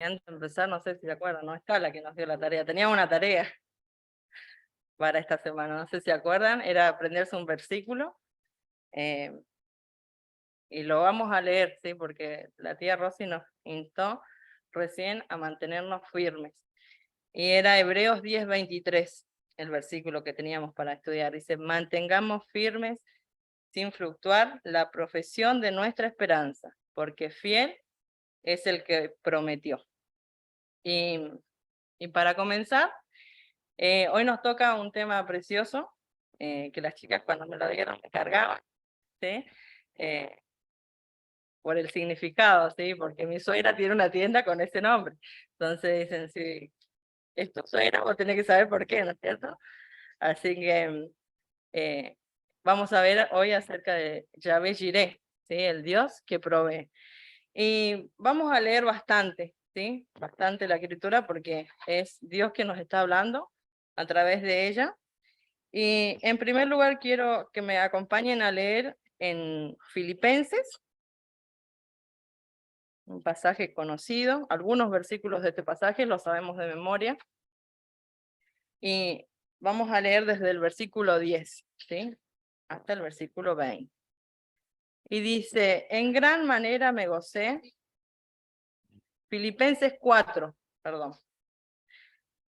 antes de empezar, no sé si se acuerdan, no está la que nos dio la tarea. Teníamos una tarea para esta semana, no sé si se acuerdan, era aprenderse un versículo. eh, y lo vamos a leer, ¿sí? Porque la tía Rosy nos instó recién a mantenernos firmes. Y era Hebreos 10:23, el versículo que teníamos para estudiar. Dice, mantengamos firmes sin fluctuar la profesión de nuestra esperanza, porque fiel es el que prometió. Y para comenzar, hoy nos toca un tema precioso, que las chicas cuando me lo dieron me cargaban, ¿sí? Por el significado, ¿sí? Porque mi suegra tiene una tienda con ese nombre. Entonces dicen, sí, es tu suegra, vos tenés que saber por qué, ¿no es cierto? Así que vamos a ver hoy acerca de Yahvé Jireh, ¿sí? El Dios que provee. Y vamos a leer bastante, ¿sí? Bastante la escritura porque es Dios que nos está hablando a través de ella. Y en primer lugar quiero que me acompañen a leer en Filipenses, un pasaje conocido. Algunos versículos de este pasaje los sabemos de memoria. Y vamos a leer desde el versículo 10, ¿sí? Hasta el versículo 20. Y dice, en gran manera me gocé. Filipenses 4, perdón.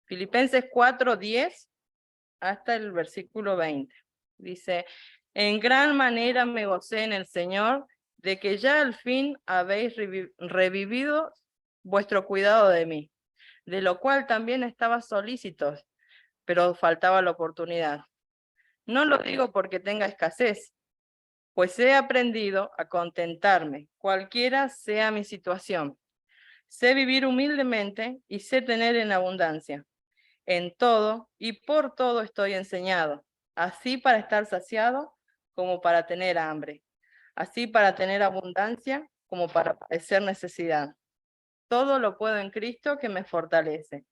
Filipenses 4:10 hasta el versículo 20. Dice, en gran manera me gocé en el Señor de que ya al fin habéis revivido vuestro cuidado de mí, de lo cual también estaba solícitos, pero faltaba la oportunidad. No lo digo porque tenga escasez, pues he aprendido a contentarme, cualquiera sea mi situación. Sé vivir humildemente y sé tener en abundancia. En todo y por todo estoy enseñado, así para estar saciado como para tener hambre, así para tener abundancia como para padecer necesidad. Todo lo puedo en Cristo que me fortalece.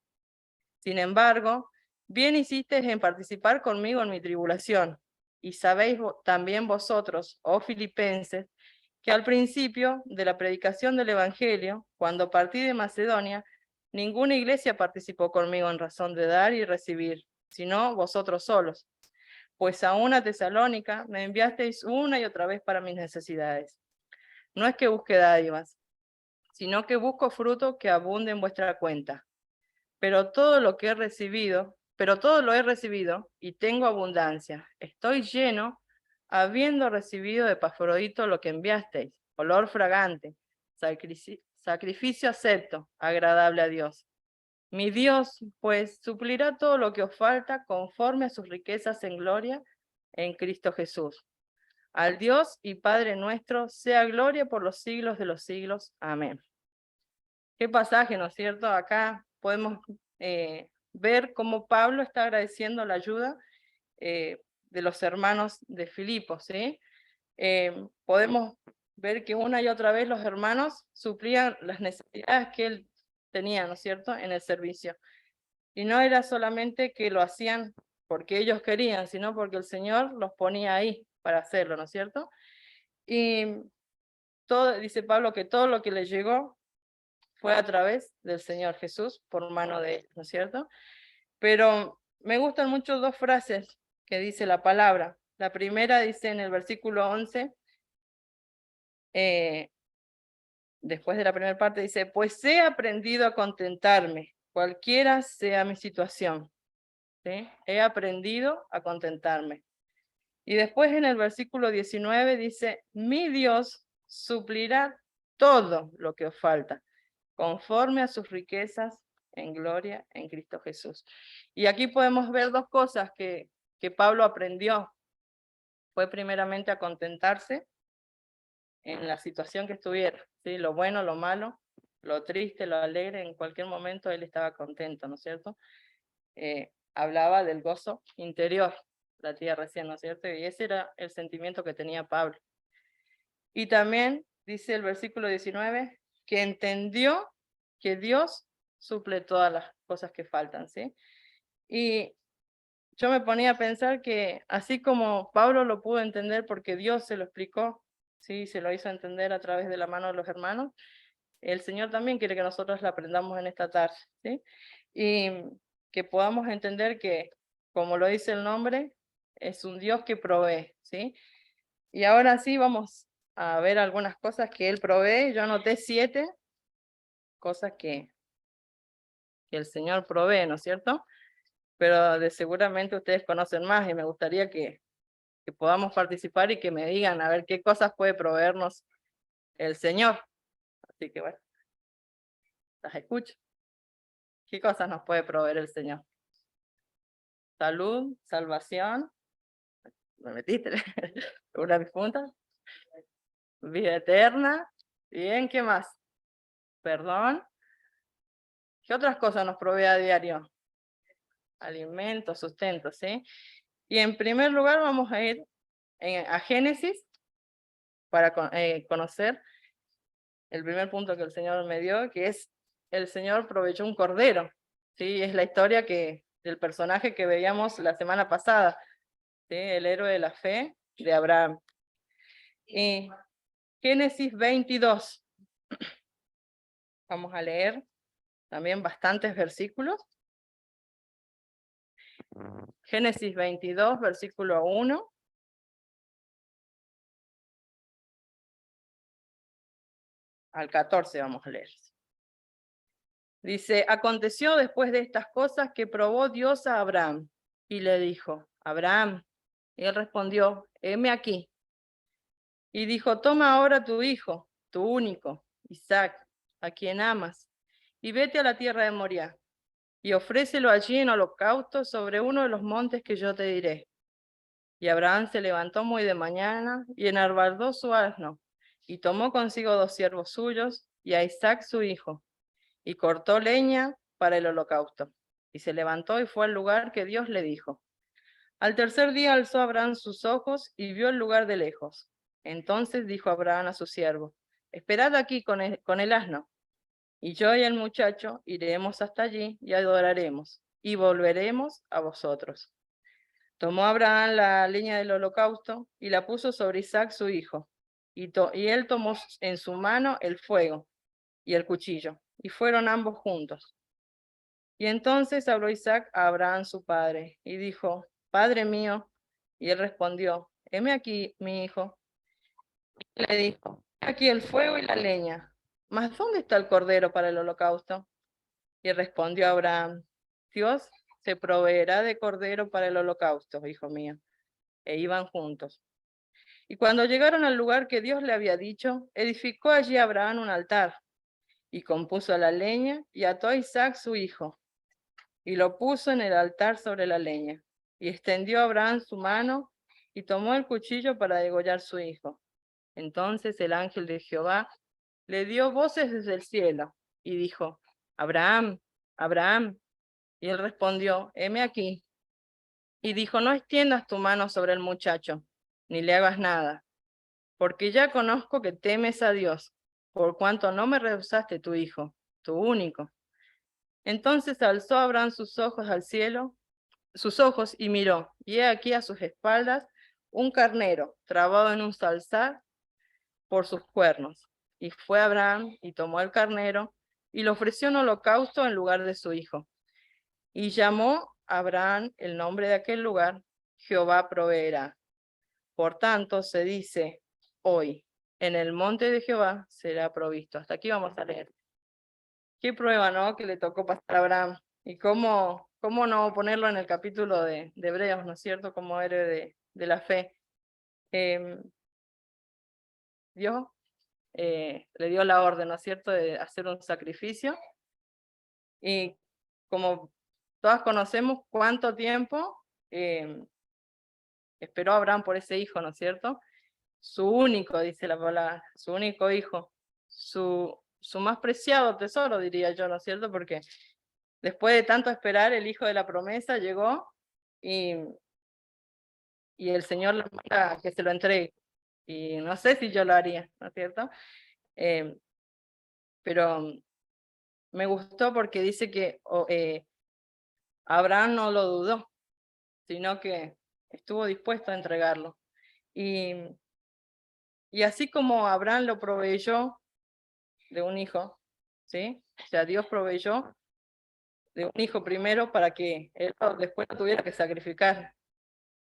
Sin embargo, bien hicisteis en participar conmigo en mi tribulación, y sabéis también vosotros, oh filipenses, que al principio de la predicación del Evangelio, cuando partí de Macedonia, ninguna iglesia participó conmigo en razón de dar y recibir, sino vosotros solos, pues a una Tesalónica me enviasteis una y otra vez para mis necesidades. No es que busque dádivas, sino que busco fruto que abunde en vuestra cuenta. Pero todo lo he recibido y tengo abundancia. Estoy lleno, habiendo recibido de Epafrodito lo que enviasteis, olor fragante, sacrificio acepto, agradable a Dios. Mi Dios, pues, suplirá todo lo que os falta conforme a sus riquezas en gloria en Cristo Jesús. Al Dios y Padre nuestro, sea gloria por los siglos de los siglos. Amén. Qué pasaje, ¿no es cierto? Acá podemos ver cómo Pablo está agradeciendo la ayuda de los hermanos de Filipos, ¿sí? Podemos ver que una y otra vez los hermanos suplían las necesidades que él tenía, ¿no es cierto?, en el servicio. Y no era solamente que lo hacían porque ellos querían, sino porque el Señor los ponía ahí para hacerlo, ¿no es cierto? Y todo, dice Pablo que todo lo que le llegó fue a través del Señor Jesús por mano de él, ¿no es cierto? Pero me gustan mucho dos frases que dice la palabra. La primera dice en el versículo 11, después de la primera parte dice, pues he aprendido a contentarme, cualquiera sea mi situación. ¿Sí? He aprendido a contentarme. Y después en el versículo 19 dice, mi Dios suplirá todo lo que os falta, conforme a sus riquezas en gloria en Cristo Jesús. Y aquí podemos ver dos cosas que Pablo aprendió. Fue primeramente a contentarse en la situación que estuviera, ¿sí? Lo bueno, lo malo, lo triste, lo alegre, en cualquier momento él estaba contento, ¿no es cierto? Hablaba del gozo interior, la tía recién, ¿no es cierto? Y ese era el sentimiento que tenía Pablo. Y también dice el versículo 19, que entendió que Dios suple todas las cosas que faltan, ¿sí? Y yo me ponía a pensar que así como Pablo lo pudo entender porque Dios se lo explicó, ¿sí? Se lo hizo entender a través de la mano de los hermanos, el Señor también quiere que nosotros la aprendamos en esta tarde, ¿sí? Y que podamos entender que, como lo dice el nombre, es un Dios que provee, ¿sí? Y ahora sí vamos a ver algunas cosas que Él provee. Yo anoté 7 cosas que el Señor provee, ¿no es cierto? Pero seguramente ustedes conocen más y me gustaría que podamos participar y que me digan a ver qué cosas puede proveernos el Señor. Así que bueno, las escucho. ¿Qué cosas nos puede proveer el Señor? Salud, salvación, ¿me metiste? Una difunta, vida eterna, bien, ¿qué más? Perdón. ¿Qué otras cosas nos provee a diario? Alimento, sustento, ¿sí? Y en primer lugar vamos a ir a Génesis para conocer el primer punto que el Señor me dio, que es el Señor proveyó un cordero, ¿sí? Es la historia del personaje que veíamos la semana pasada, ¿sí? El héroe de la fe de Abraham. Y Génesis 22. Vamos a leer también bastantes versículos. Génesis 22, versículo 1. Al 14 vamos a leer. Dice, aconteció después de estas cosas que probó Dios a Abraham y le dijo, Abraham, y él respondió, heme aquí. Y dijo, toma ahora tu hijo, tu único, Isaac, a quien amas, y vete a la tierra de Moriah, y ofrécelo allí en holocausto sobre uno de los montes que yo te diré. Y Abraham se levantó muy de mañana, y enarbardó su asno, y tomó consigo 2 siervos suyos, y a Isaac su hijo, y cortó leña para el holocausto. Y se levantó y fue al lugar que Dios le dijo. Al tercer día alzó Abraham sus ojos y vio el lugar de lejos. Entonces dijo Abraham a su siervo, esperad aquí con el asno, y yo y el muchacho iremos hasta allí y adoraremos, y volveremos a vosotros. Tomó Abraham la leña del holocausto y la puso sobre Isaac su hijo, y él tomó en su mano el fuego y el cuchillo, y fueron ambos juntos. Y entonces habló Isaac a Abraham su padre, y dijo, Padre mío, y él respondió, heme aquí, mi hijo. Y le dijo, aquí el fuego y la leña, mas ¿dónde está el cordero para el holocausto? Y respondió Abraham, Dios se proveerá de cordero para el holocausto, hijo mío. E iban juntos. Y cuando llegaron al lugar que Dios le había dicho, edificó allí Abraham un altar, y compuso la leña, y ató a Isaac su hijo, y lo puso en el altar sobre la leña. Y extendió Abraham su mano, y tomó el cuchillo para degollar su hijo. Entonces el ángel de Jehová le dio voces desde el cielo, y dijo, Abraham, Abraham. Y él respondió, heme aquí. Y dijo, no extiendas tu mano sobre el muchacho, ni le hagas nada, porque ya conozco que temes a Dios, por cuanto no me rehusaste tu hijo, tu único. Entonces alzó Abraham sus ojos al cielo, sus ojos, y miró, y he aquí a sus espaldas un carnero trabado en un zarzal por sus cuernos. Y fue Abraham y tomó el carnero y lo ofreció en holocausto en lugar de su hijo. Y llamó a Abraham el nombre de aquel lugar, Jehová proveerá. Por tanto, se dice hoy, en el monte de Jehová será provisto. Hasta aquí vamos a leer. Qué prueba, ¿no? Que le tocó pasar a Abraham. Y cómo no ponerlo en el capítulo de Hebreos, ¿no es cierto? Como héroe de la fe. Dios le dio la orden, ¿no es cierto?, de hacer un sacrificio. Y como todas conocemos cuánto tiempo esperó Abraham por ese hijo, ¿no es cierto? Su único, dice la palabra, su único hijo, su más preciado tesoro, diría yo, ¿no es cierto? Porque después de tanto esperar, el hijo de la promesa llegó y el Señor le manda a que se lo entregue. Y no sé si yo lo haría, ¿no es cierto? Pero me gustó porque dice que Abraham no lo dudó, sino que estuvo dispuesto a entregarlo. Y así como Abraham lo proveyó de un hijo, ¿sí? O sea, Dios proveyó de un hijo primero para que él después lo tuviera que sacrificar.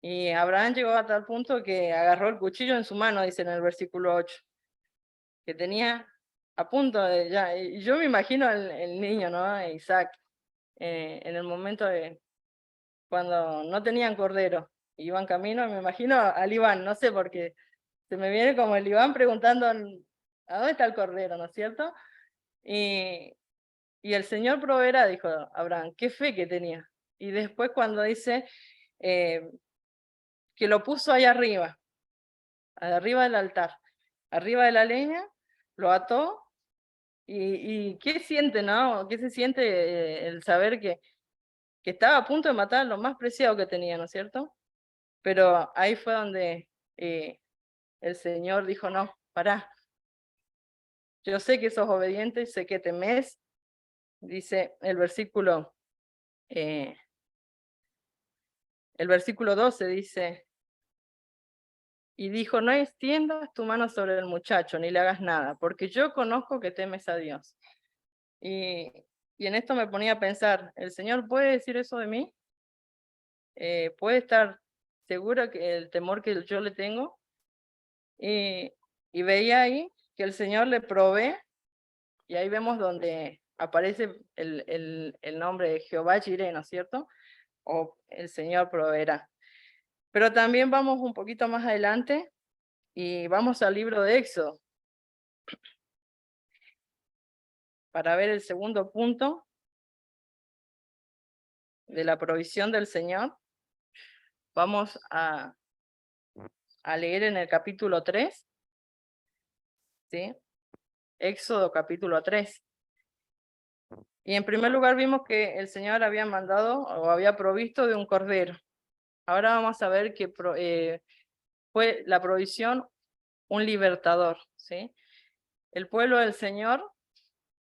Y Abraham llegó a tal punto que agarró el cuchillo en su mano, dice en el versículo 8, que tenía a punto de ya. Y yo me imagino el niño, ¿no? Isaac, en el momento de cuando no tenían cordero, iban camino, me imagino al Iván, no sé por qué, se me viene como el Iván preguntando, ¿a dónde está el cordero, no es cierto? Y el Señor proveerá, dijo Abraham, qué fe que tenía. Y después cuando dice que lo puso ahí arriba del altar, arriba de la leña, lo ató, y qué siente, ¿no? ¿Qué se siente el saber que estaba a punto de matar lo más preciado que tenía, ¿no es cierto? Pero ahí fue donde el Señor dijo, no, pará, yo sé que sos obediente y sé que temés, dice el versículo 12 dice, y dijo, no extiendas tu mano sobre el muchacho, ni le hagas nada, porque yo conozco que temes a Dios. Y en esto me ponía a pensar, ¿el Señor puede decir eso de mí? ¿Puede estar seguro que el temor que yo le tengo? Y veía ahí que el Señor le provee, y ahí vemos donde aparece el nombre de Jehová Jireh, ¿no es cierto? O el Señor proveerá. Pero también vamos un poquito más adelante y vamos al libro de Éxodo para ver el segundo punto de la provisión del Señor. Vamos a leer en el capítulo 3, ¿sí? Éxodo capítulo 3. Y en primer lugar vimos que el Señor había mandado o había provisto de un cordero. Ahora vamos a ver que fue la provisión un libertador, ¿sí? El pueblo del Señor,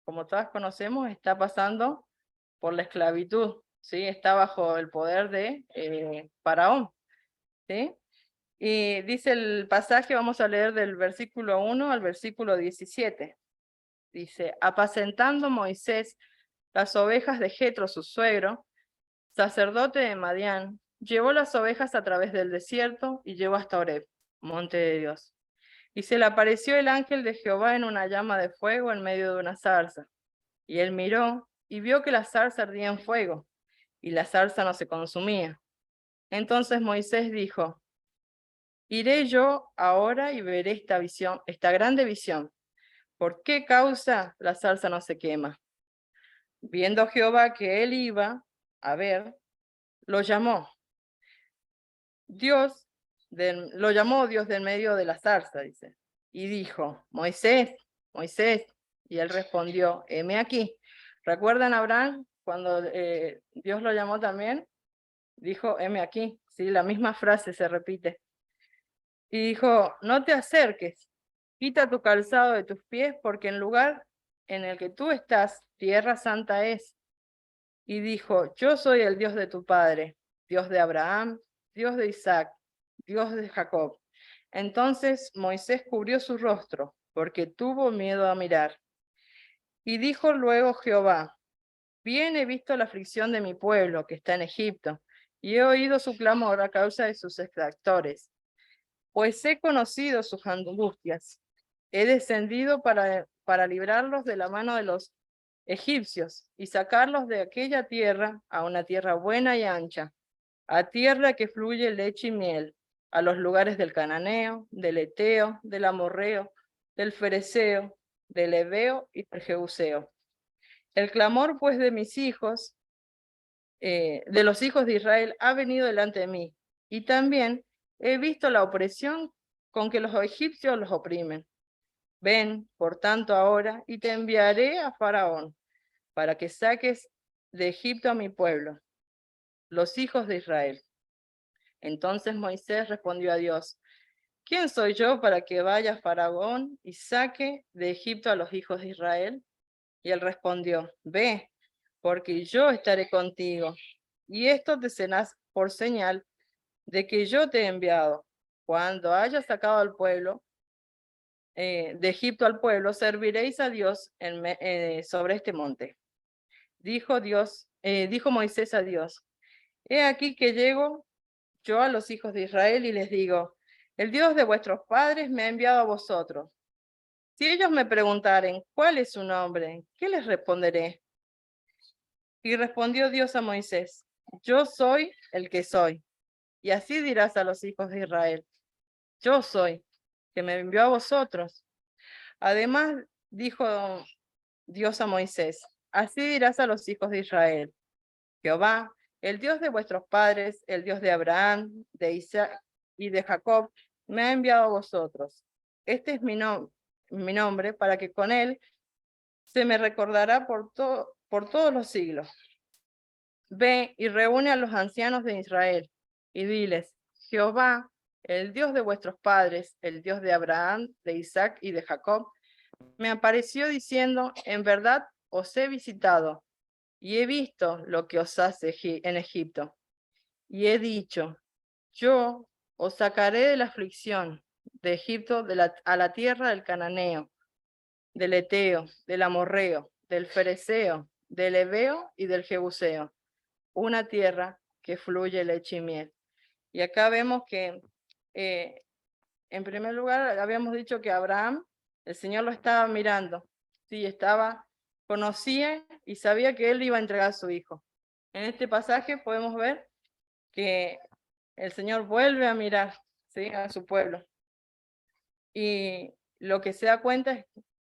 como todas conocemos, está pasando por la esclavitud, ¿sí? Está bajo el poder de Faraón, ¿sí? Y dice el pasaje, vamos a leer del versículo 1 al versículo 17. Dice, apacentando Moisés las ovejas de Jetro, su suegro, sacerdote de Madián, llevó las ovejas a través del desierto y llegó hasta Horeb, monte de Dios. Y se le apareció el ángel de Jehová en una llama de fuego en medio de una zarza. Y él miró y vio que la zarza ardía en fuego, y la zarza no se consumía. Entonces Moisés dijo, iré yo ahora y veré esta visión, esta grande visión. ¿Por qué causa la zarza no se quema? Viendo Jehová que él iba a ver, lo llamó. Lo llamó Dios del medio de la zarza, dice, y dijo, Moisés, Moisés, y él respondió, heme aquí. ¿Recuerdan a Abraham cuando Dios lo llamó también? Dijo, heme aquí, sí, la misma frase se repite. Y dijo, no te acerques, quita tu calzado de tus pies, porque en lugar en el que tú estás, tierra santa es. Y dijo, yo soy el Dios de tu padre, Dios de Abraham, Dios de Isaac, Dios de Jacob. Entonces Moisés cubrió su rostro, porque tuvo miedo a mirar. Y dijo luego Jehová, bien he visto la aflicción de mi pueblo que está en Egipto, y he oído su clamor a causa de sus exactores, pues he conocido sus angustias. He descendido para librarlos de la mano de los egipcios y sacarlos de aquella tierra a una tierra buena y ancha, a tierra que fluye leche y miel, a los lugares del cananeo, del eteo, del amorreo, del fereceo, del heveo y del jebuseo. El clamor pues de mis hijos, de los hijos de Israel, ha venido delante de mí, y también he visto la opresión con que los egipcios los oprimen. Ven, por tanto, ahora, y te enviaré a Faraón, para que saques de Egipto a mi pueblo, los hijos de Israel. Entonces Moisés respondió a Dios, ¿quién soy yo para que vaya a Faraón y saque de Egipto a los hijos de Israel? Y él respondió, ve, porque yo estaré contigo, y esto te será por señal de que yo te he enviado. Cuando hayas sacado al pueblo, de Egipto al pueblo, serviréis a Dios sobre este monte. Dijo Moisés a Dios, he aquí que llego yo a los hijos de Israel y les digo, el Dios de vuestros padres me ha enviado a vosotros. Si ellos me preguntaren, ¿cuál es su nombre? ¿Qué les responderé? Y respondió Dios a Moisés, yo soy el que soy. Y así dirás a los hijos de Israel, yo soy, que me envió a vosotros. Además, dijo Dios a Moisés, así dirás a los hijos de Israel, Jehová, el Dios de vuestros padres, el Dios de Abraham, de Isaac y de Jacob, me ha enviado a vosotros. Este es mi nombre, para que con él se me recordará por todos los siglos. Ve y reúne a los ancianos de Israel y diles, Jehová, el Dios de vuestros padres, el Dios de Abraham, de Isaac y de Jacob, me apareció diciendo, en verdad os he visitado y he visto lo que os hace en Egipto. Y he dicho, yo os sacaré de la aflicción de Egipto a la tierra del Cananeo, del Eteo, del Amorreo, del Fereceo, del Heveo y del Jebuseo, una tierra que fluye leche y miel. Y acá vemos que, en primer lugar, habíamos dicho que Abraham, el Señor lo estaba mirando, sí, conocía y sabía que él iba a entregar a su hijo. En este pasaje podemos ver que el Señor vuelve a mirar, ¿sí?, a su pueblo. Y lo que se da cuenta es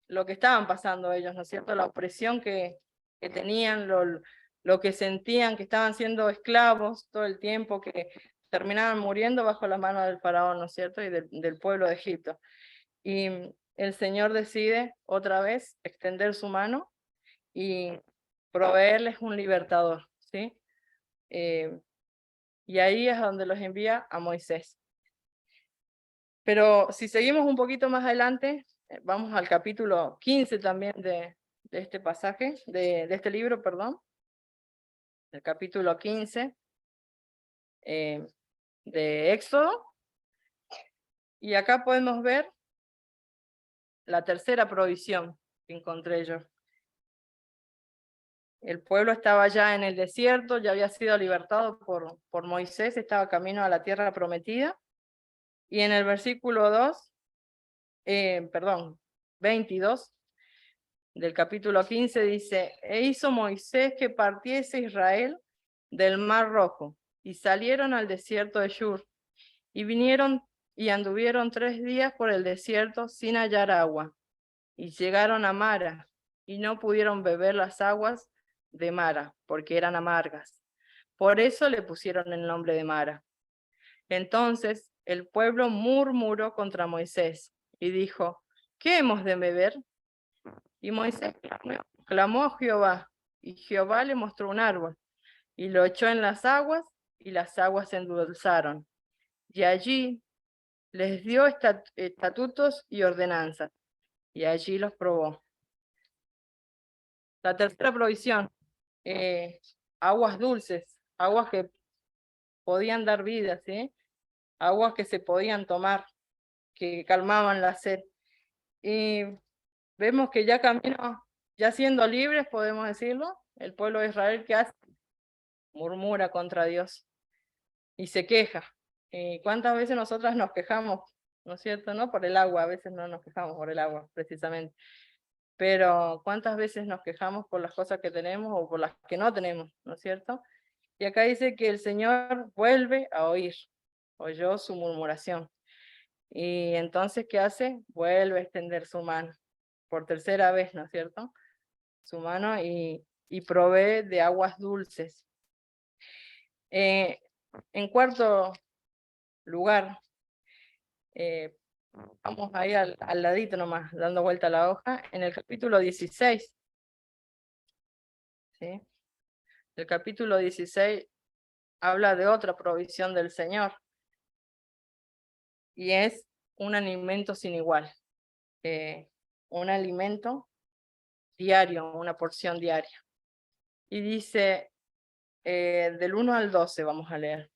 lo que estaban pasando ellos, ¿no es cierto? La opresión que tenían, lo que sentían, que estaban siendo esclavos todo el tiempo, que terminaban muriendo bajo la mano del faraón, ¿no es cierto? Y del pueblo de Egipto. Y el Señor decide otra vez extender su mano y proveerles un libertador, ¿sí? Y ahí es donde los envía a Moisés. Pero si seguimos un poquito más adelante, vamos al capítulo 15 también de este pasaje, de este libro, perdón. El capítulo 15 de Éxodo. Y acá podemos ver la tercera provisión que encontré yo. El pueblo estaba ya en el desierto, ya había sido libertado por Moisés, estaba camino a la tierra prometida. Y en el versículo 22 del capítulo 15 dice, e hizo Moisés que partiese Israel del Mar Rojo, y salieron al desierto de Shur, y vinieron y anduvieron 3 días por el desierto sin hallar agua, y llegaron a Mara, y no pudieron beber las aguas de Mara, porque eran amargas. Por eso le pusieron el nombre de Mara. Entonces el pueblo murmuró contra Moisés, y dijo, ¿qué hemos de beber? Y Moisés clamó a Jehová, y Jehová le mostró un árbol, y lo echó en las aguas, y las aguas se endulzaron. Y allí les dio estatutos y ordenanzas, y allí los probó. La tercera provisión, aguas dulces, aguas que podían dar vida, ¿sí? Aguas que se podían tomar, que calmaban la sed. Y vemos que ya camino, ya siendo libres, podemos decirlo, el pueblo de Israel, ¿qué hace? Murmura contra Dios y se queja. ¿Cuántas veces nosotras nos quejamos, no es cierto? No por el agua, a veces no nos quejamos por el agua, precisamente. Pero ¿cuántas veces nos quejamos por las cosas que tenemos o por las que no tenemos, no es cierto? Y acá dice que el Señor vuelve a oír, oyó su murmuración. Y entonces, ¿qué hace? Vuelve a extender su mano, por tercera vez, ¿no es cierto? Su mano y provee de aguas dulces. En cuarto lugar, vamos ahí al ladito nomás, dando vuelta a la hoja, en el capítulo 16. ¿Sí? El capítulo 16 habla de otra provisión del Señor, y es un alimento sin igual, un alimento diario, una porción diaria. Y dice, del 1 al 12 vamos a leer.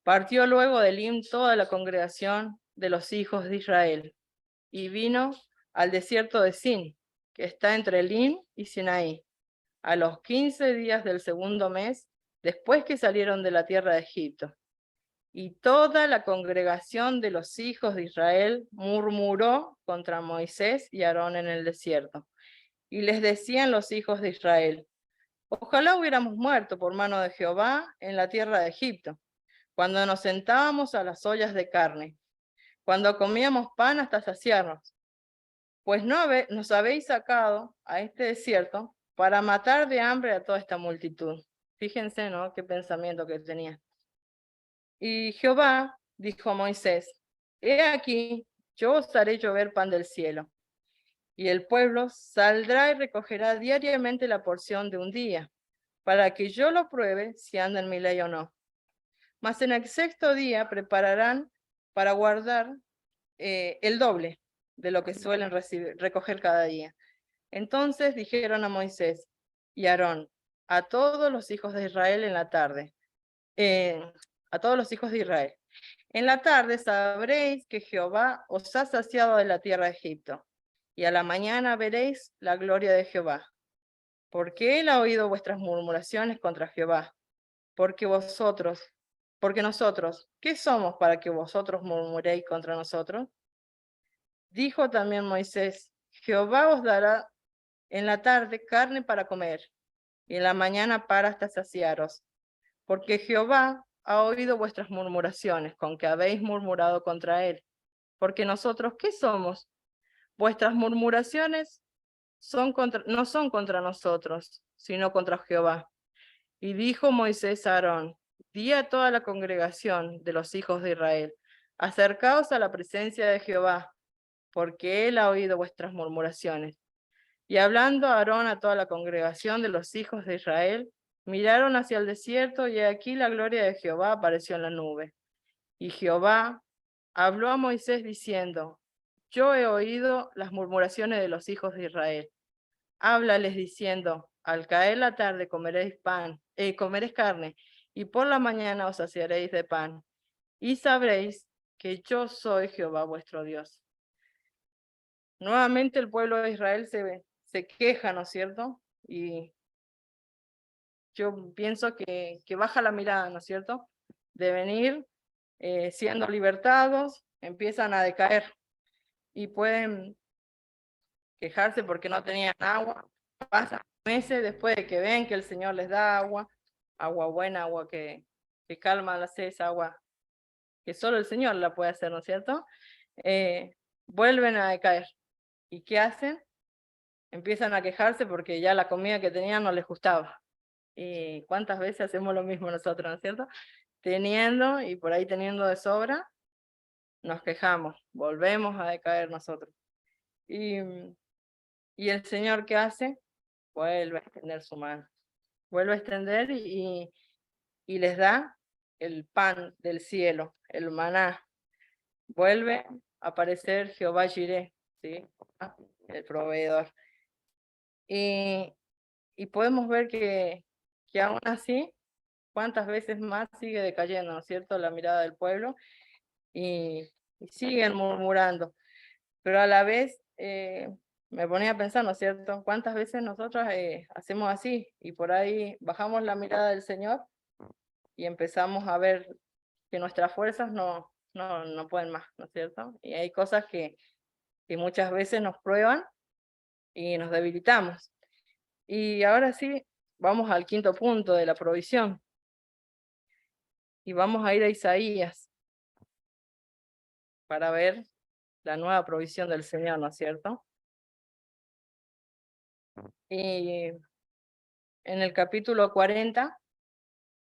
Partió luego de Elim toda la congregación de los hijos de Israel, y vino al desierto de Sin, que está entre Elín y Sinaí, a los 15 días del segundo mes, después que salieron de la tierra de Egipto. Y toda la congregación de los hijos de Israel murmuró contra Moisés y Aarón en el desierto. Y les decían los hijos de Israel: ojalá hubiéramos muerto por mano de Jehová en la tierra de Egipto, cuando nos sentábamos a las ollas de carne, cuando comíamos pan hasta saciarnos. Pues nos habéis sacado a este desierto para matar de hambre a toda esta multitud. Fíjense, ¿no? Qué pensamiento que tenía. Y Jehová dijo a Moisés: he aquí, yo os haré llover pan del cielo, y el pueblo saldrá y recogerá diariamente la porción de un día, para que yo lo pruebe si anda en mi ley o no. Mas en el sexto día prepararán para guardar el doble de lo que suelen recoger cada día. Entonces dijeron a Moisés y Aarón, a todos los hijos de Israel en la tarde, a todos los hijos de Israel: en la tarde sabréis que Jehová os ha saciado de la tierra de Egipto, y a la mañana veréis la gloria de Jehová. Porque él ha oído vuestras murmuraciones contra Jehová. Porque nosotros, ¿qué somos para que vosotros murmuréis contra nosotros? Dijo también Moisés: Jehová os dará en la tarde carne para comer, y en la mañana para hasta saciaros. Porque Jehová ha oído vuestras murmuraciones con que habéis murmurado contra él. Porque nosotros, ¿qué somos? Vuestras murmuraciones no son contra nosotros, sino contra Jehová. Y dijo Moisés a Aarón: di a toda la congregación de los hijos de Israel: acercaos a la presencia de Jehová, porque él ha oído vuestras murmuraciones. Y hablando Aarón a toda la congregación de los hijos de Israel, miraron hacia el desierto, y aquí la gloria de Jehová apareció en la nube. Y Jehová habló a Moisés diciendo: yo he oído las murmuraciones de los hijos de Israel. Háblales diciendo: al caer la tarde comeréis carne, y por la mañana os saciaréis de pan, y sabréis que yo soy Jehová vuestro Dios. Nuevamente el pueblo de Israel se queja, ¿no es cierto? Y yo pienso que baja la mirada, ¿no es cierto? De venir siendo libertados, empiezan a decaer y pueden quejarse porque no tenían agua. Pasan meses después de que ven que el Señor les da agua, agua buena, agua que calma la sed, agua que solo el Señor la puede hacer, ¿no es cierto? Vuelven a decaer. ¿Y qué hacen? Empiezan a quejarse porque ya la comida que tenían no les gustaba. ¿Y cuántas veces hacemos lo mismo nosotros, no es cierto? Teniendo, y por ahí teniendo de sobra, nos quejamos, volvemos a decaer nosotros. Y el Señor, ¿qué hace? Vuelve a extender su mano. Vuelve a extender y les da el pan del cielo, el maná. Vuelve a aparecer Jehová Jireh, ¿sí? El proveedor. Y podemos ver que aún así, cuántas veces más sigue decayendo, ¿no es cierto?, la mirada del pueblo, y siguen murmurando. Pero a la vez me ponía a pensar, ¿no es cierto?, cuántas veces nosotros hacemos así, y por ahí bajamos la mirada del Señor y empezamos a ver que nuestras fuerzas no pueden más, ¿no es cierto? Y hay cosas que muchas veces nos prueban y nos debilitamos. Y ahora sí, vamos al quinto punto de la provisión. Y vamos a ir a Isaías para ver la nueva provisión del Señor, ¿no es cierto? Y en el capítulo 40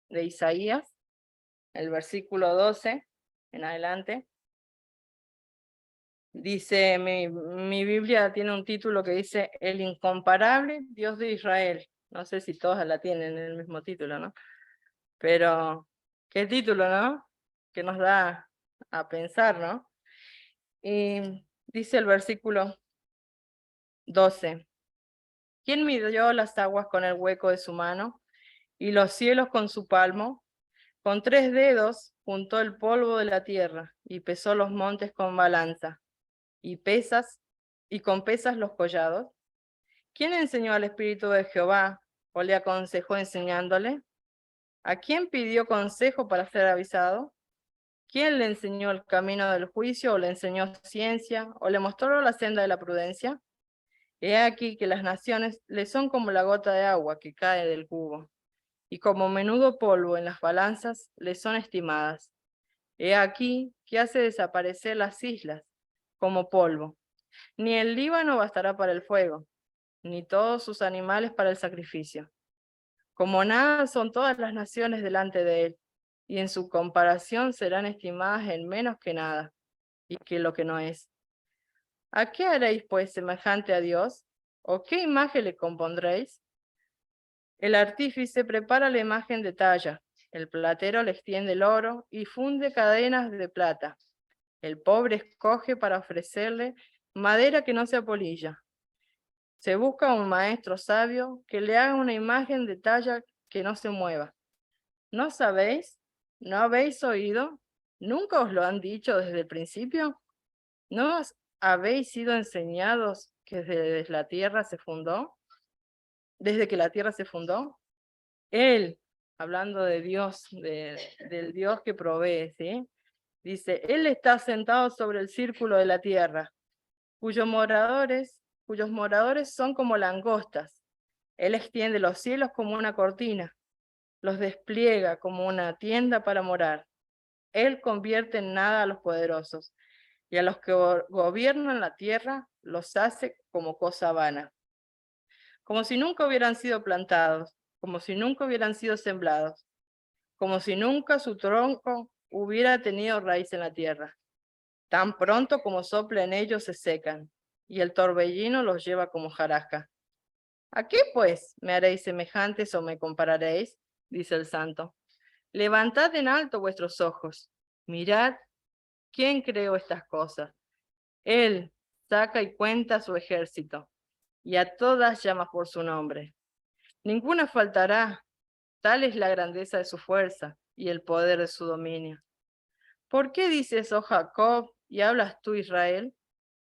de Isaías, el versículo 12 en adelante, dice, mi Biblia tiene un título que dice: el incomparable Dios de Israel. No sé si todas la tienen en el mismo título, ¿no? Pero, qué título, ¿no? Que nos da a pensar, ¿no? Y dice el versículo 12: ¿quién midió las aguas con el hueco de su mano, y los cielos con su palmo? Con 3 dedos juntó el polvo de la tierra, y pesó los montes con balanza. y pesas, y con pesas los collados? ¿Quién enseñó al Espíritu de Jehová o le aconsejó enseñándole? ¿A quién pidió consejo para ser avisado? ¿Quién le enseñó el camino del juicio o le enseñó ciencia o le mostró la senda de la prudencia? He aquí que las naciones le son como la gota de agua que cae del cubo, y como menudo polvo en las balanzas le son estimadas. He aquí que hace desaparecer las islas como polvo. Ni el Líbano bastará para el fuego, ni todos sus animales para el sacrificio. Como nada son todas las naciones delante de él, y en su comparación serán estimadas en menos que nada, y que lo que no es. ¿A qué haréis pues semejante a Dios? ¿O qué imagen le compondréis? El artífice prepara la imagen de talla, el platero le extiende el oro y funde cadenas de plata. El pobre escoge para ofrecerle madera que no se apolilla. Se busca un maestro sabio que le haga una imagen de talla que no se mueva. ¿No sabéis? ¿No habéis oído? ¿Nunca os lo han dicho desde el principio? ¿No habéis sido enseñados que desde la tierra se fundó? ¿Desde que la tierra se fundó? Él, hablando de Dios, del Dios que provee, ¿sí? Dice, Él está sentado sobre el círculo de la tierra, cuyos moradores son como langostas. Él extiende los cielos como una cortina, los despliega como una tienda para morar. Él convierte en nada a los poderosos, y a los que gobiernan la tierra los hace como cosa vana. Como si nunca hubieran sido plantados, como si nunca hubieran sido sembrados, como si nunca su tronco hubiera tenido raíz en la tierra. Tan pronto como sopla en ellos se secan, y el torbellino los lleva como hojarasca. ¿A qué pues me haréis semejantes o me compararéis? Dice el santo. Levantad en alto vuestros ojos, mirad quién creó estas cosas. Él saca y cuenta su ejército, y a todas llama por su nombre. Ninguna faltará, tal es la grandeza de su fuerza y el poder de su dominio. ¿Por qué dices, oh Jacob, y hablas tú, Israel?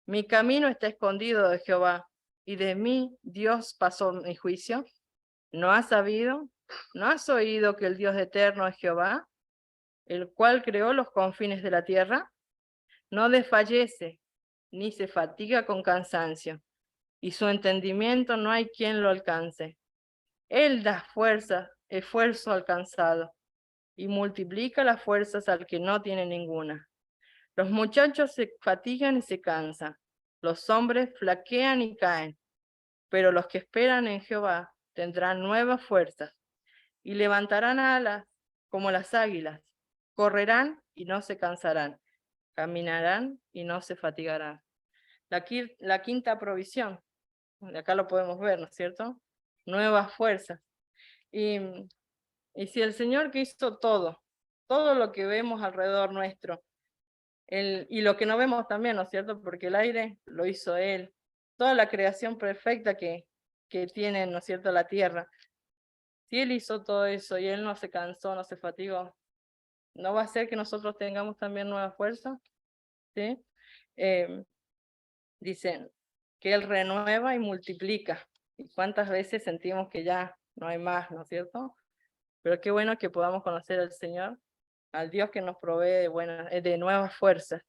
Mi camino está escondido de Jehová, y de mí Dios pasó mi juicio. ¿No has sabido? ¿No has oído que el Dios eterno es Jehová, el cual creó los confines de la tierra? No desfallece, ni se fatiga con cansancio, y su entendimiento no hay quien lo alcance. Él da fuerza, esfuerzo alcanzado, y multiplica las fuerzas al que no tiene ninguna. Los muchachos se fatigan y se cansan, los hombres flaquean y caen, pero los que esperan en Jehová tendrán nuevas fuerzas y levantarán alas como las águilas, correrán y no se cansarán, caminarán y no se fatigarán. La quinta provisión, de acá lo podemos ver, ¿no es cierto? Nuevas fuerzas. Y si el Señor que hizo todo lo que vemos alrededor nuestro, y lo que no vemos también, ¿no es cierto? Porque el aire lo hizo Él, toda la creación perfecta que tiene, ¿no es cierto?, la tierra. Si Él hizo todo eso y Él no se cansó, no se fatigó, ¿no va a ser que nosotros tengamos también nueva fuerza? ¿Sí? Dicen que Él renueva y multiplica. ¿Y cuántas veces sentimos que ya no hay más, ¿no es cierto? Pero qué bueno que podamos conocer al Señor, al Dios que nos provee de nuevas fuerzas.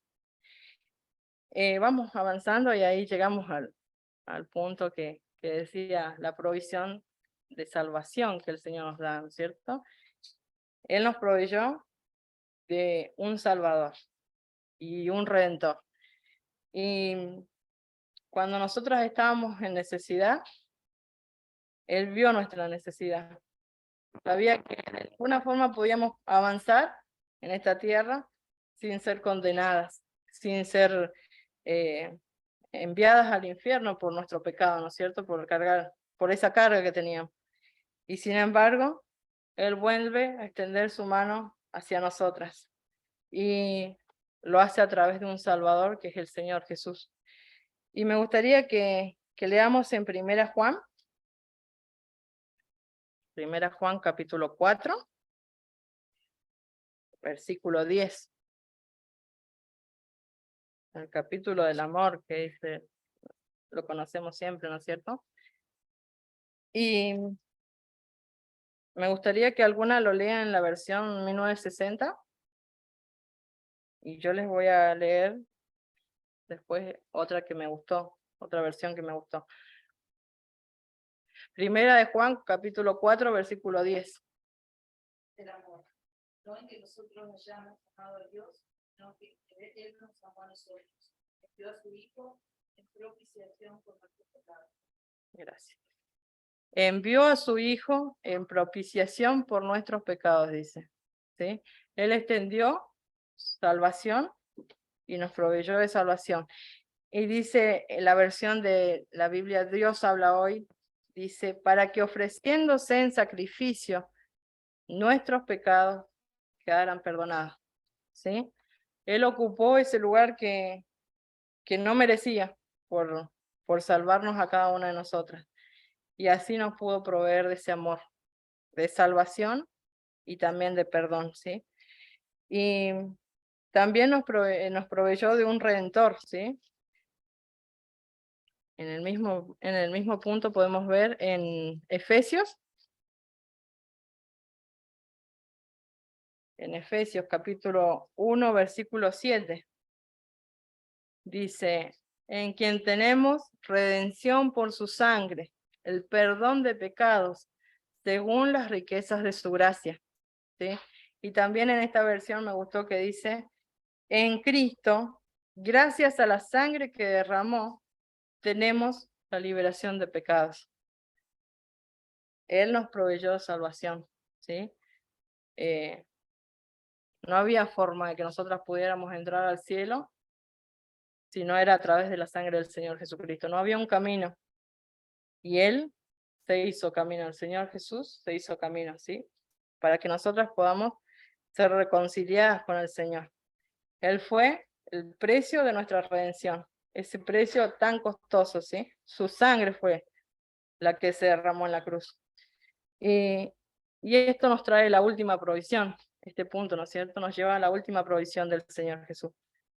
Vamos avanzando y ahí llegamos al punto que decía la provisión de salvación que el Señor nos da, ¿no es cierto? Él nos proveyó de un Salvador y un Redentor. Y cuando nosotros estábamos en necesidad, Él vio nuestra necesidad. Sabía que de alguna forma podíamos avanzar en esta tierra sin ser condenadas, sin ser enviadas al infierno por nuestro pecado, ¿no es cierto? Por esa carga que teníamos. Y sin embargo, Él vuelve a extender su mano hacia nosotras. Y lo hace a través de un Salvador, que es el Señor Jesús. Y me gustaría que leamos en Primera Juan capítulo 4, versículo 10. el capítulo del amor, que dice, lo conocemos siempre, ¿no es cierto? Y me gustaría que alguna lo lea en la versión 1960, y yo les voy a leer después otra que me gustó, otra versión que me gustó. Primera de Juan, capítulo 4, versículo 10. El amor. No en que nosotros nos hayamos amado a Dios, sino que Él nos amó a nosotros. Envió a su Hijo en propiciación por nuestros pecados. Gracias. Envió a su Hijo en propiciación por nuestros pecados, dice. ¿Sí? Él extendió salvación y nos proveyó de salvación. Y dice en la versión de la Biblia, Dios habla hoy, dice, para que ofreciéndose en sacrificio nuestros pecados quedaran perdonados. ¿Sí? Él ocupó ese lugar que no merecía por salvarnos a cada una de nosotras. Y así nos pudo proveer de ese amor, de salvación y también de perdón, ¿sí? Y también nos proveyó de un redentor, ¿sí? En el mismo punto podemos ver en Efesios capítulo 1, versículo 7. Dice, en quien tenemos redención por su sangre, el perdón de pecados, según las riquezas de su gracia. ¿Sí? Y también en esta versión me gustó que dice, en Cristo, gracias a la sangre que derramó, tenemos la liberación de pecados. Él nos proveyó salvación, ¿sí? No había forma de que nosotras pudiéramos entrar al cielo si no era a través de la sangre del Señor Jesucristo. No había un camino. Y Él se hizo camino, el Señor Jesús se hizo camino, ¿sí? Para que nosotras podamos ser reconciliadas con el Señor. Él fue el precio de nuestra redención, ese precio tan costoso, ¿sí? Su sangre fue la que se derramó en la cruz. Y esto nos trae la última provisión, este punto, ¿no es cierto? Nos lleva a la última provisión del Señor Jesús,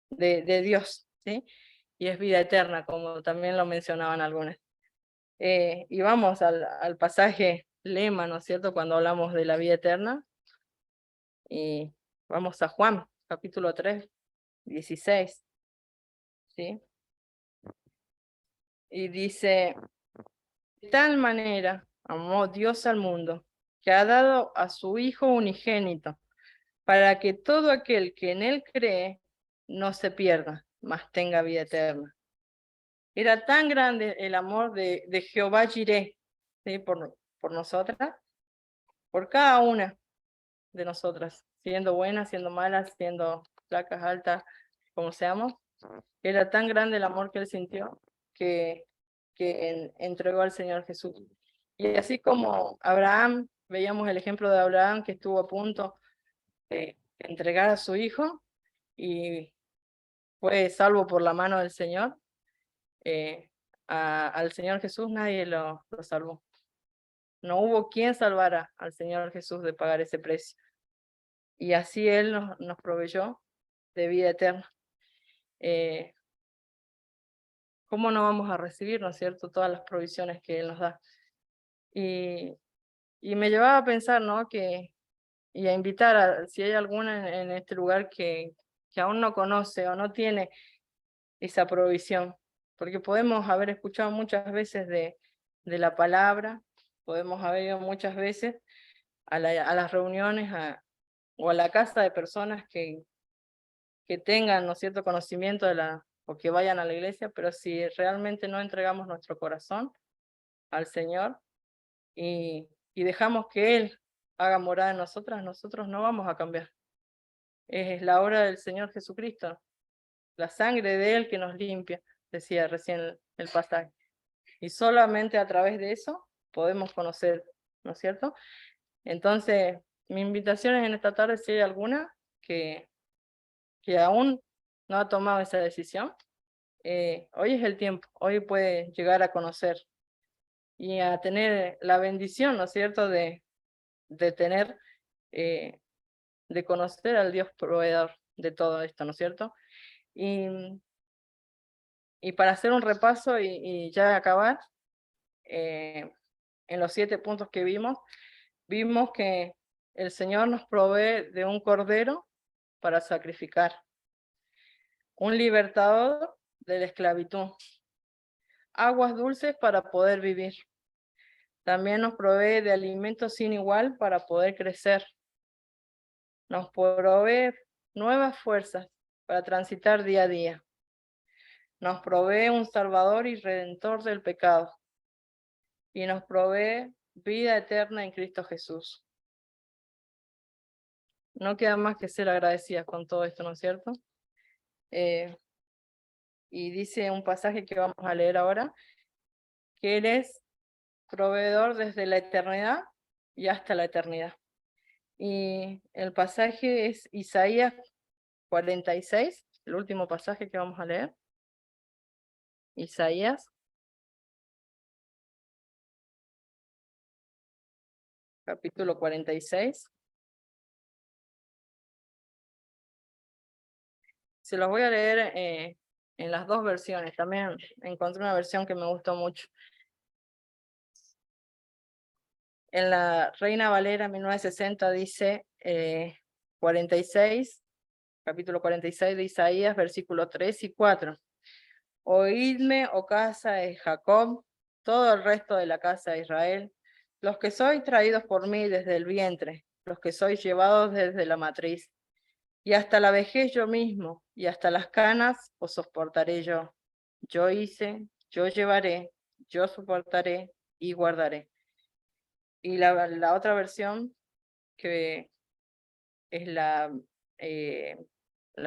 de Dios, ¿sí? Y es vida eterna, como también lo mencionaban algunas. Y vamos al pasaje lema, ¿no es cierto? Cuando hablamos de la vida eterna. Y vamos a Juan, capítulo 3, 16. ¿Sí? Y dice, de tal manera amó Dios al mundo, que ha dado a su Hijo unigénito, para que todo aquel que en él cree no se pierda, mas tenga vida eterna. Era tan grande el amor de Jehová Jireh, ¿sí? por nosotras, por cada una de nosotras, siendo buenas, siendo malas, siendo flacas, altas, como seamos. Era tan grande el amor que él sintió que entregó al Señor Jesús. Y así como Abraham, veíamos el ejemplo de Abraham que estuvo a punto de entregar a su hijo y fue salvo por la mano del Señor, al Señor Jesús nadie lo salvó. No hubo quien salvara al Señor Jesús de pagar ese precio. Y así Él nos proveyó de vida eterna. ¿Cómo no vamos a recibir, no es cierto, todas las provisiones que Él nos da? Y me llevaba a pensar, ¿no? Y a invitar si hay alguna en este lugar que aún no conoce o no tiene esa provisión, porque podemos haber escuchado muchas veces de la palabra, podemos haber ido muchas veces a las reuniones o a la casa de personas que tengan, ¿no es cierto?, conocimiento o que vayan a la iglesia, pero si realmente no entregamos nuestro corazón al Señor y dejamos que Él haga morada en nosotras, nosotros no vamos a cambiar. Es la obra del Señor Jesucristo, la sangre de Él que nos limpia, decía recién el pasaje. Y solamente a través de eso podemos conocer, ¿no es cierto? Entonces, mi invitación es en esta tarde, si hay alguna que aún no ha tomado esa decisión, hoy es el tiempo, hoy puede llegar a conocer y a tener la bendición, ¿no es cierto?, de tener, de conocer al Dios proveedor de todo esto, ¿no es cierto? Y Y para hacer un repaso y ya acabar, en los 7 puntos que vimos que el Señor nos provee de un cordero para sacrificar, un libertador de la esclavitud, aguas dulces para poder vivir. También nos provee de alimentos sin igual para poder crecer. Nos provee nuevas fuerzas para transitar día a día. Nos provee un Salvador y Redentor del pecado. Y nos provee vida eterna en Cristo Jesús. No queda más que ser agradecidas con todo esto, ¿no es cierto? Y dice un pasaje que vamos a leer ahora, que Él es proveedor desde la eternidad y hasta la eternidad. Y el pasaje es Isaías 46, el último pasaje que vamos a leer. Isaías. Capítulo 46. Se los voy a leer en las dos versiones. También encontré una versión que me gustó mucho. En la Reina Valera 1960 dice 46, capítulo 46 de Isaías, versículos 3 y 4. Oídme, oh casa de Jacob, todo el resto de la casa de Israel, los que sois traídos por mí desde el vientre, los que sois llevados desde la matriz, y hasta la vejez yo mismo, y hasta las canas os soportaré yo. Yo hice, yo llevaré, yo soportaré y guardaré. Y la otra versión, que es la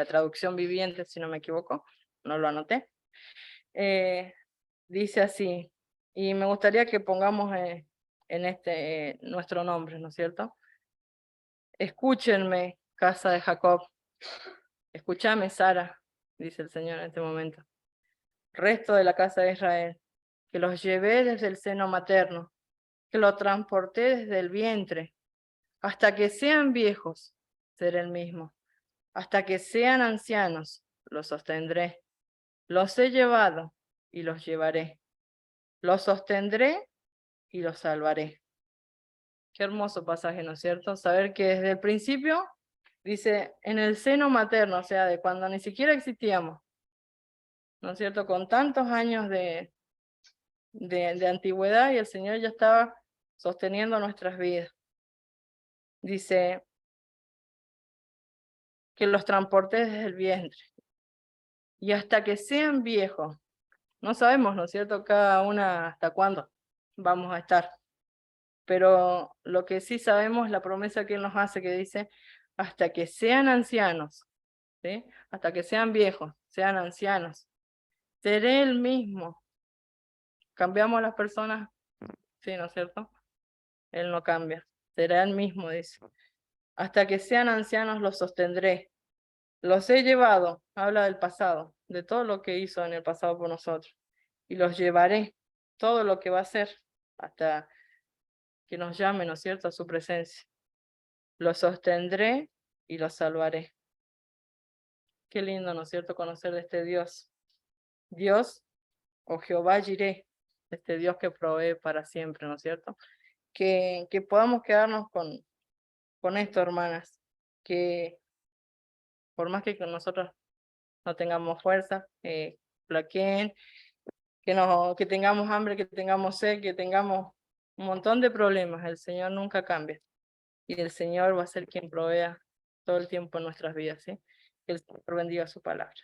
traducción viviente, si no me equivoco, no lo anoté, dice así, y me gustaría que pongamos en nuestro nombre, ¿no es cierto? Escúchenme, casa de Jacob, escúchame, Sara, dice el Señor en este momento, resto de la casa de Israel, que los llevé desde el seno materno, que los transporté desde el vientre, hasta que sean viejos, seré el mismo, hasta que sean ancianos, los sostendré, los he llevado y los llevaré, los sostendré y los salvaré. Qué hermoso pasaje, ¿no es cierto? Saber que desde el principio, dice, en el seno materno, o sea, de cuando ni siquiera existíamos, ¿no es cierto? Con tantos años de antigüedad y el Señor ya estaba sosteniendo nuestras vidas. Dice que los transporté desde el vientre y hasta que sean viejos. No sabemos, ¿no es cierto? Cada una hasta cuándo vamos a estar. Pero lo que sí sabemos es la promesa que Él nos hace, que dice, hasta que sean ancianos, ¿sí? Hasta que sean viejos, sean ancianos, seré el mismo. ¿Cambiamos a las personas? Sí, ¿no es cierto? Él no cambia, será el mismo, dice. Hasta que sean ancianos los sostendré. Los he llevado, habla del pasado, de todo lo que hizo en el pasado por nosotros. Y los llevaré, todo lo que va a hacer, hasta que nos llame, ¿no es cierto?, a su presencia. Los sostendré y los salvaré. Qué lindo, ¿no es cierto?, conocer de este Dios. Dios, o Jehová Jireh, este Dios que provee para siempre, ¿no es cierto? Que podamos quedarnos con esto, hermanas, que por más que nosotros no tengamos fuerza, flaqueen, que tengamos hambre, que tengamos sed, que tengamos un montón de problemas, el Señor nunca cambia. Y el Señor va a ser quien provea todo el tiempo en nuestras vidas, ¿sí? Que el Señor bendiga su palabra.